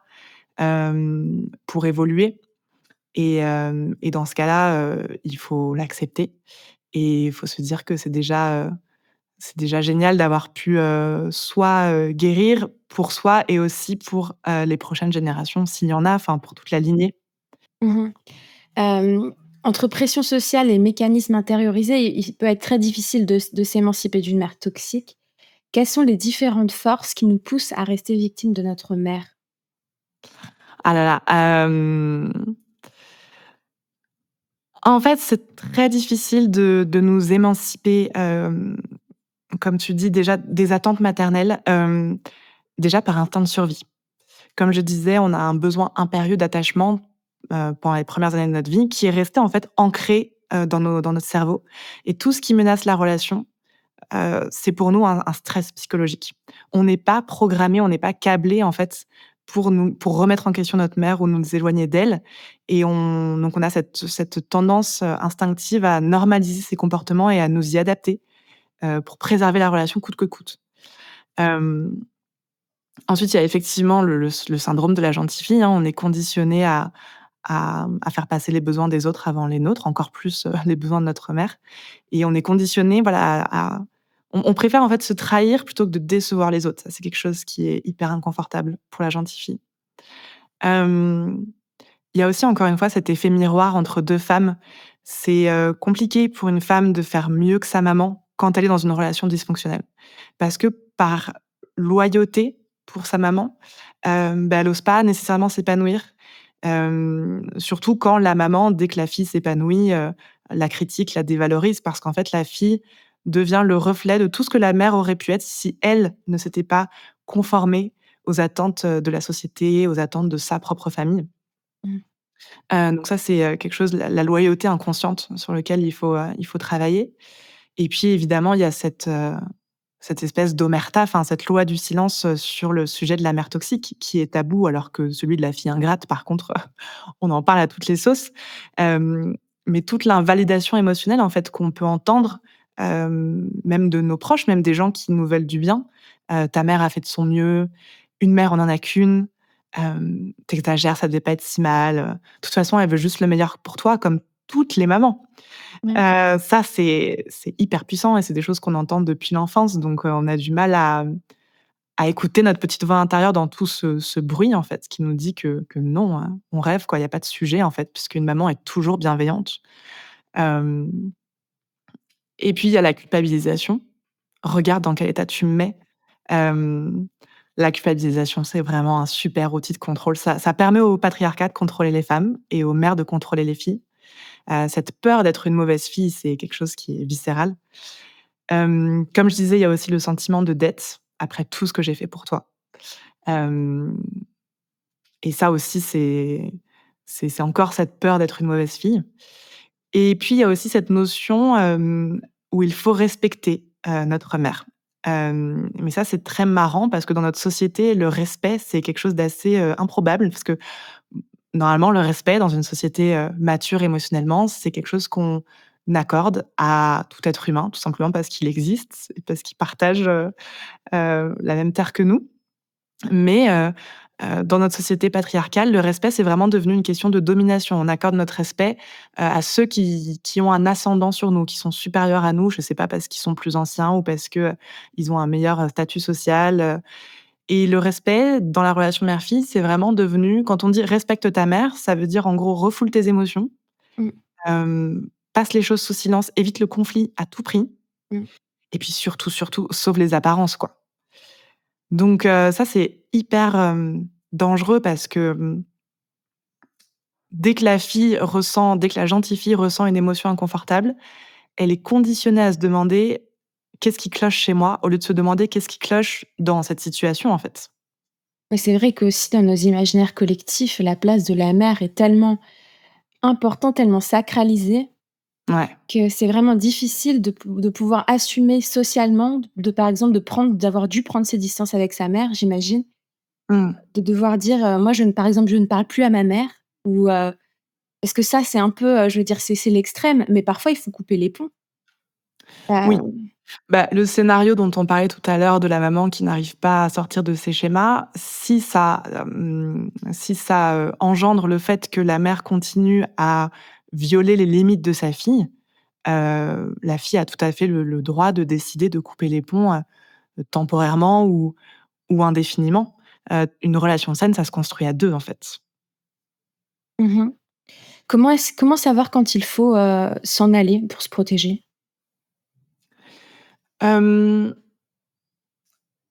Speaker 4: pour évoluer et dans ce cas-là, il faut l'accepter et il faut se dire que c'est déjà génial d'avoir pu, soit, guérir pour soi et aussi pour, les prochaines générations s'il y en a, enfin pour toute la lignée.
Speaker 5: Mmh. Entre pression sociale et mécanismes intériorisés, il peut être très difficile de s'émanciper d'une mère toxique. Quelles sont les différentes forces qui nous poussent à rester victimes de notre mère?
Speaker 4: Ah là là, en fait, c'est très difficile de nous émanciper, comme tu dis déjà des attentes maternelles, déjà par instinct de survie. Comme je disais, on a un besoin impérieux d'attachement, pendant les premières années de notre vie qui est resté en fait ancré, dans notre cerveau et tout ce qui menace la relation, c'est pour nous un stress psychologique. On n'est pas programmé, on n'est pas câblé en fait pour remettre en question notre mère ou nous éloigner d'elle et on a cette tendance, instinctive à normaliser ces comportements et à nous y adapter, pour préserver la relation coûte que coûte. Hem, Ensuite, il y a effectivement le syndrome de la gentille fille, hein. On est conditionné à faire passer les besoins des autres avant les nôtres, encore plus, les besoins de notre mère et on est conditionné, voilà, on préfère en fait se trahir plutôt que de décevoir les autres. Ça, c'est quelque chose qui est hyper inconfortable pour la gentille fille. Hem, il y a aussi encore une fois cet effet miroir entre 2 femmes. C'est, compliqué pour une femme de faire mieux que sa maman quand elle est dans une relation dysfonctionnelle. Parce que par loyauté pour sa maman, bah, elle ose pas nécessairement s'épanouir. Surtout quand la maman, dès que la fille s'épanouit, la critique, la dévalorise parce qu'en fait la fille devient le reflet de tout ce que la mère aurait pu être si elle ne s'était pas conformée aux attentes, de la société, aux attentes de sa propre famille.
Speaker 5: Mmh.
Speaker 4: Donc ça, c'est, quelque chose, la loyauté inconsciente sur lequel il faut travailler et puis évidemment, il y a cette espèce d'omerta, enfin cette loi du silence, sur le sujet de la mère toxique qui est tabou alors que celui de la fille ingrate, par contre, on en parle à toutes les sauces. Hem, mais toute l'invalidation émotionnelle, en fait, qu'on peut entendre, même de nos proches, même des gens qui nous veulent du bien. «Ta mère a fait de son mieux», «Une mère, on en a qu'une», «Tu ça devait pas être si mal», «De toute façon, elle veut juste le meilleur pour toi», comme toutes les mamans.
Speaker 5: Ouais.
Speaker 4: Ça, c'est hyper puissant et c'est des choses qu'on entend depuis l'enfance, donc on a du mal à écouter notre petite voix intérieure dans tout ce bruit, en fait, qui nous dit que non, hein, on rêve, quoi. Il y a pas de sujet, en fait, puisqu'une maman est toujours bienveillante. Hem Et puis, il y a la culpabilisation. «Regarde dans quel état tu me mets». Hem, la culpabilisation, c'est vraiment un super outil de contrôle. Ça permet au patriarcat de contrôler les femmes et aux mères de contrôler les filles. Cette peur d'être une mauvaise fille, c'est quelque chose qui est viscéral. Comme je disais, il y a aussi le sentiment de dette après tout ce que j'ai fait pour toi. Hem Et ça aussi, c'est encore cette peur d'être une mauvaise fille. Et puis, il y a aussi cette notion, où il faut respecter, notre mère. Mais ça, c'est très marrant parce que dans notre société, le respect, c'est quelque chose d'assez, improbable parce que, normalement, le respect dans une société, mature émotionnellement, c'est quelque chose qu'on accorde à tout être humain, tout simplement parce qu'il existe et parce qu'il partage, la même terre que nous. Mais dans notre société patriarcale, le respect, c'est vraiment devenu une question de domination. On accorde notre respect, à ceux qui ont un ascendant sur nous, qui sont supérieurs à nous, je sais pas, parce qu'ils sont plus anciens ou parce que, ils ont un meilleur, statut social, et le respect dans la relation mère-fille, c'est vraiment devenu quand on dit: «Respecte ta mère», ça veut dire en gros refoule tes émotions,
Speaker 5: Mmh.
Speaker 4: passe les choses sous silence, évite le conflit à tout prix
Speaker 5: Mmh.
Speaker 4: et puis surtout, surtout, sauve les apparences, quoi. Donc ça, c'est hyper, dangereux parce que, dès que la gentille fille ressent une émotion inconfortable, elle est conditionnée à se demander: «Qu'est-ce qui cloche chez moi?» au lieu de se demander: «Qu'est-ce qui cloche dans cette situation, en fait?»
Speaker 5: Mais c'est vrai qu'aussi dans nos imaginaires collectifs, la place de la mère est tellement importante, tellement sacralisée
Speaker 4: Ouais.
Speaker 5: que c'est vraiment difficile de pouvoir assumer socialement, par exemple, d'avoir dû prendre ses distances avec sa mère, j'imagine.
Speaker 4: Mmh.
Speaker 5: De devoir dire, moi par exemple, je ne parle plus à ma mère ou parce que ça, c'est un peu, je veux dire, c'est l'extrême, mais parfois il faut couper les ponts.
Speaker 4: Oui.
Speaker 5: Hem,
Speaker 4: Bah, le scénario dont on parlait tout à l'heure de la maman qui n'arrive pas à sortir de ses schémas, si ça engendre le fait que la mère continue à violer les limites de sa fille, la fille a tout à fait le droit de décider de couper les ponts, temporairement ou indéfiniment. Une relation saine, ça se construit à 2 en fait.
Speaker 5: mmh comment savoir quand il faut, s'en aller pour se protéger?
Speaker 4: Hem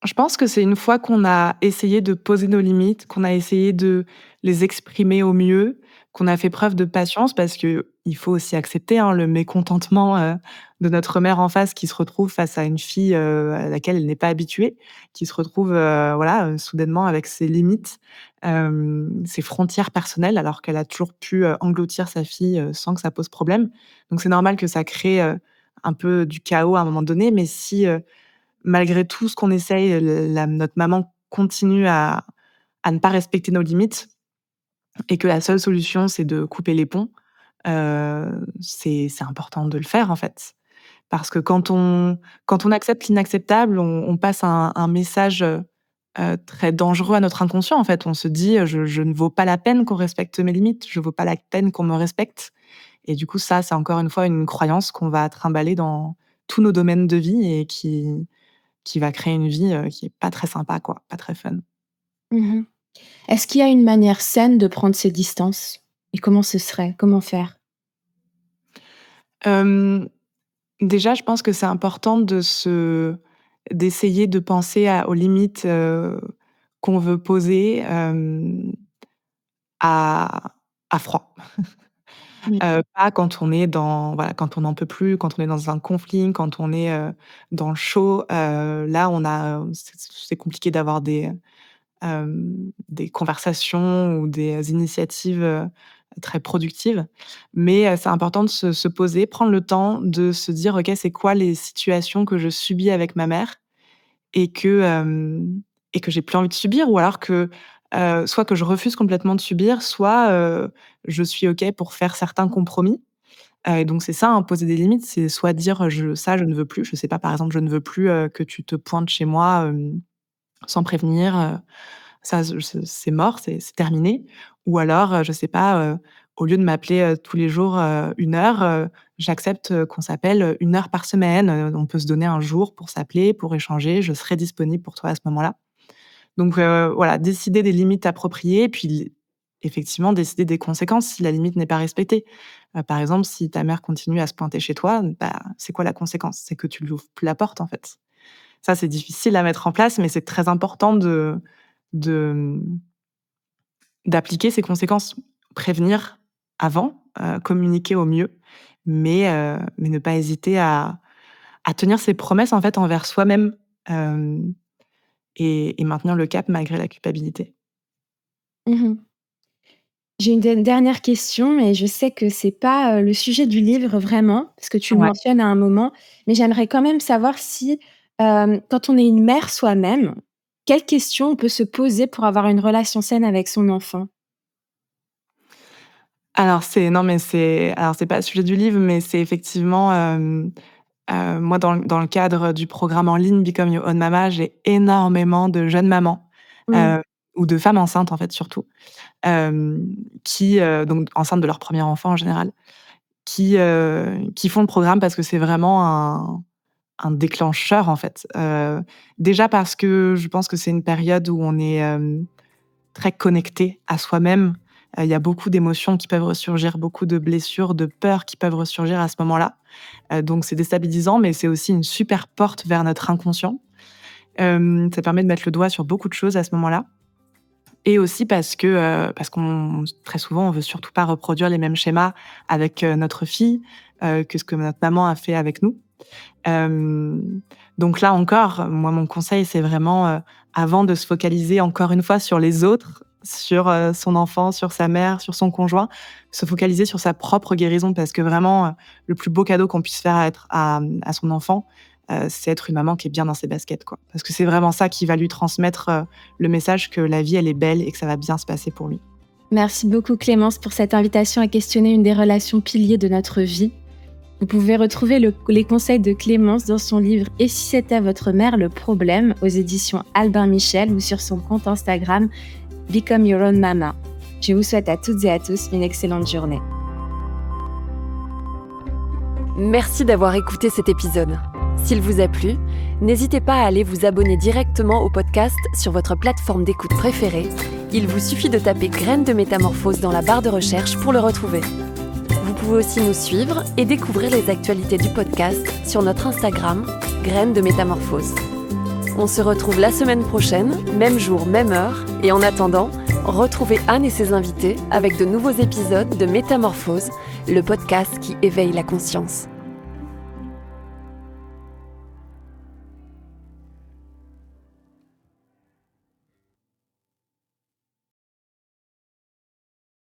Speaker 4: Je pense que c'est une fois qu'on a essayé de poser nos limites, qu'on a essayé de les exprimer au mieux, qu'on a fait preuve de patience parce que il faut aussi accepter, hein, le mécontentement, de notre mère en face qui se retrouve face à une fille, à laquelle elle n'est pas habituée, qui se retrouve, voilà, soudainement avec ses limites, ses frontières personnelles alors qu'elle a toujours pu, engloutir sa fille, sans que ça pose problème. Donc c'est normal que ça crée, un peu du chaos à un moment donné, mais si, malgré tout ce qu'on essaye, notre maman continue à ne pas respecter nos limites et que la seule solution, c'est de couper les ponts, c'est important de le faire, en fait. Parce que quand on accepte l'inacceptable, on passe un message, très dangereux à notre inconscient, en fait. On se dit: «Je ne vaux pas la peine qu'on respecte mes limites, je vaux pas la peine qu'on me respecte» et du coup, ça, c'est encore une fois une croyance qu'on va trimballer dans tous nos domaines de vie et qui va créer une vie, qui est pas très sympa quoi, pas très fun.
Speaker 5: Mmh Est-ce qu'il y a une manière saine de prendre ses distances et comment ce serait? Comment faire?
Speaker 4: Hem, Déjà, je pense que c'est important d'essayer de penser aux limites, qu'on veut poser, à froid.
Speaker 5: Mmh.
Speaker 4: Pas quand on est dans voilà, quand on n'en peut plus, quand on est dans un conflit, quand on est, dans le chaud, là c'est compliqué d'avoir des conversations ou des initiatives, très productives. Mais, c'est important de se poser, prendre le temps de se dire: «OK, c'est quoi les situations que je subis avec ma mère et que j'ai plus envie de subir?» ou alors que, soit que je refuse complètement de subir, soit, je suis OK pour faire certains compromis. Et donc c'est ça, hein, poser des limites, c'est soit dire: «Je ne veux plus». Je sais pas, par exemple, «Je ne veux plus, que tu te pointes chez moi, sans prévenir», ça c'est mort, c'est terminé. Ou alors, je sais pas, au lieu de m'appeler, tous les jours, 1 heure, j'accepte, qu'on s'appelle, 1 heure par semaine. On peut se donner un jour pour s'appeler, pour échanger. Je serai disponible pour toi à ce moment-là. Donc, voilà, décider des limites appropriées et puis effectivement décider des conséquences si la limite n'est pas respectée. Par exemple, si ta mère continue à se pointer chez toi, bah, c'est quoi la conséquence? C'est que tu lui ouvres plus la porte, en fait. Ça, c'est difficile à mettre en place, mais c'est très important de, d'appliquer ces conséquences. Prévenir avant, communiquer au mieux, mais ne pas hésiter à tenir ses promesses, en fait, envers soi-même, hem et maintenir le cap malgré la culpabilité.
Speaker 5: Mmh J'ai une dernière question, mais je sais que c'est pas, le sujet du livre vraiment, parce que tu le
Speaker 4: Ouais.
Speaker 5: mentionnes à un moment, mais j'aimerais quand même savoir si, quand on est une mère soi-même, quelles questions on peut se poser pour avoir une relation saine avec son enfant?
Speaker 4: Alors c'est non, mais c'est pas le sujet du livre, mais c'est effectivement, moi dans le cadre du programme en ligne Become Your Own Mama, j'ai énormément de jeunes mamans,
Speaker 5: Mmh.
Speaker 4: heu, ou de femmes enceintes en fait surtout, qui donc enceintes de leur premier enfant en général, qui font le programme parce que c'est vraiment un déclencheur en fait. Déjà parce que je pense que c'est une période où on est très connecté à soi-même. Il y a beaucoup d'émotions qui peuvent ressurgir, beaucoup de blessures, de peurs qui peuvent ressurgir à ce moment-là. Donc c'est déstabilisant, mais c'est aussi une super porte vers notre inconscient. Ça permet de mettre le doigt sur beaucoup de choses à ce moment-là. Et aussi parce qu'on très souvent, on veut surtout pas reproduire les mêmes schémas avec notre fille que ce que notre maman a fait avec nous. Donc là encore, moi, mon conseil, c'est vraiment, avant de se focaliser encore une fois sur les autres, sur son enfant, sur sa mère, sur son conjoint, se focaliser sur sa propre guérison parce que vraiment, le plus beau cadeau qu'on puisse faire à son enfant, c'est être une maman qui est bien dans ses baskets, quoi. Parce que c'est vraiment ça qui va lui transmettre le message que la vie, elle est belle et que ça va bien se passer pour lui.
Speaker 5: Merci beaucoup Clémence pour cette invitation à questionner une des relations piliers de notre vie. Vous pouvez retrouver les conseils de Clémence dans son livre « Et si c'était votre mère, le problème » aux éditions Albin Michel ou sur son compte Instagram « Become Your Own Mama ». Je vous souhaite à toutes et à tous une excellente journée.
Speaker 2: Merci d'avoir écouté cet épisode. S'il vous a plu, n'hésitez pas à aller vous abonner directement au podcast sur votre plateforme d'écoute préférée. Il vous suffit de taper « Graines de métamorphose » dans la barre de recherche pour le retrouver. Vous pouvez aussi nous suivre et découvrir les actualités du podcast sur notre Instagram, Graines de Métamorphose. On se retrouve la semaine prochaine, même jour, même heure, et en attendant, retrouvez Anne et ses invités avec de nouveaux épisodes de Métamorphose, le podcast qui éveille la conscience.